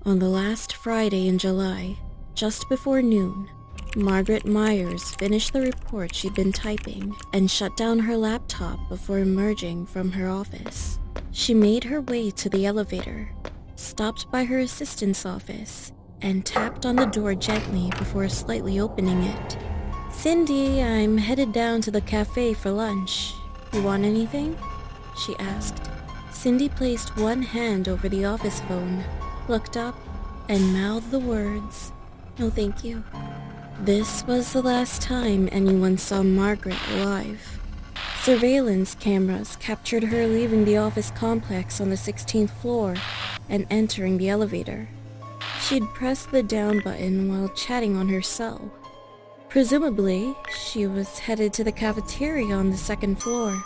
On the last Friday in July, just before noon, Margaret Myers finished the report she'd been typing and shut down her laptop before emerging from her office. She made her way to the elevator, stopped by her assistant's office, and tapped on the door gently before slightly opening it. "Cindy, I'm headed down to the cafe for lunch. You want anything?" she asked. Cindy placed one hand over the office phone, looked up, and mouthed the words, "No thank you." This was the last time anyone saw Margaret alive. Surveillance cameras captured her leaving the office complex on the 16th floor and entering the elevator. She'd pressed the down button while chatting on her cell. Presumably, she was headed to the cafeteria on the second floor,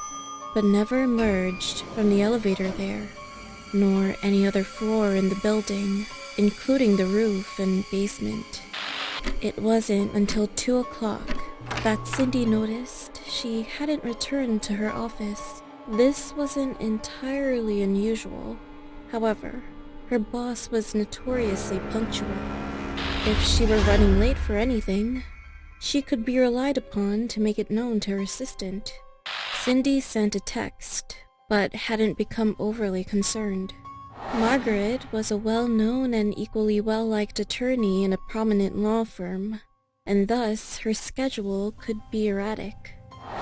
but never emerged from the elevator there, nor any other floor in the building, including the roof and basement. It wasn't until 2 o'clock that Cindy noticed she hadn't returned to her office. This wasn't entirely unusual. However, her boss was notoriously punctual. If she were running late for anything, she could be relied upon to make it known to her assistant. Cindy sent a text, but hadn't become overly concerned. Margaret was a well-known and equally well-liked attorney in a prominent law firm, and thus her schedule could be erratic.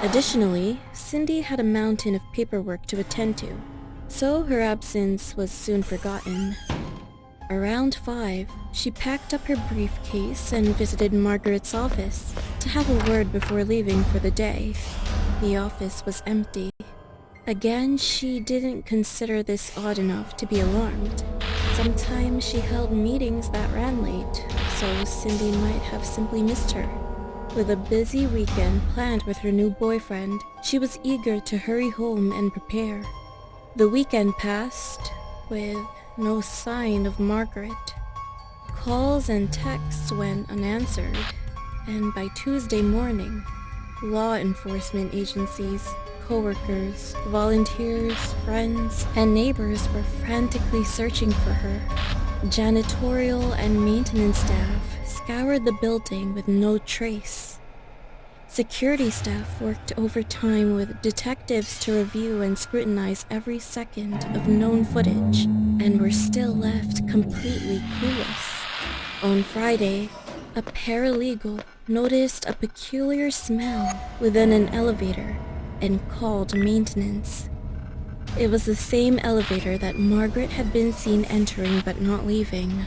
Additionally, Cindy had a mountain of paperwork to attend to, so her absence was soon forgotten. Around 5, she packed up her briefcase and visited Margaret's office to have a word before leaving for the day. The office was empty. Again, she didn't consider this odd enough to be alarmed. Sometimes she held meetings that ran late, so Cindy might have simply missed her. With a busy weekend planned with her new boyfriend, she was eager to hurry home and prepare. The weekend passed with no sign of Margaret. Calls and texts went unanswered, and by Tuesday morning, law enforcement agencies, co-workers, volunteers, friends, and neighbors were frantically searching for her. Janitorial and maintenance staff scoured the building with no trace. Security staff worked overtime with detectives to review and scrutinize every second of known footage, and were still left completely clueless. On Friday, a paralegal noticed a peculiar smell within an elevator and called maintenance. It was the same elevator that Margaret had been seen entering but not leaving.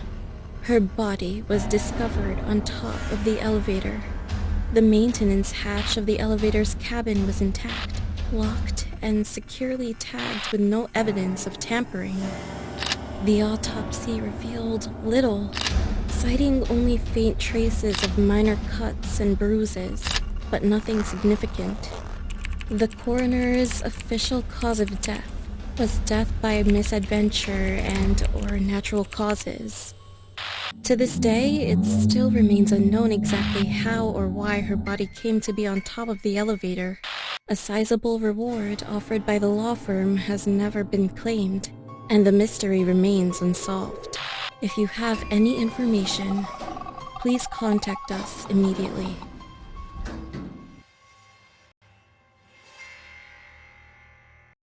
Her body was discovered on top of the elevator. The maintenance hatch of the elevator's cabin was intact, locked, and securely tagged with no evidence of tampering. The autopsy revealed little, citing only faint traces of minor cuts and bruises, but nothing significant. The coroner's official cause of death was death by misadventure and/or natural causes. To this day, it still remains unknown exactly how or why her body came to be on top of the elevator. A sizable reward offered by the law firm has never been claimed, and the mystery remains unsolved. If you have any information, please contact us immediately.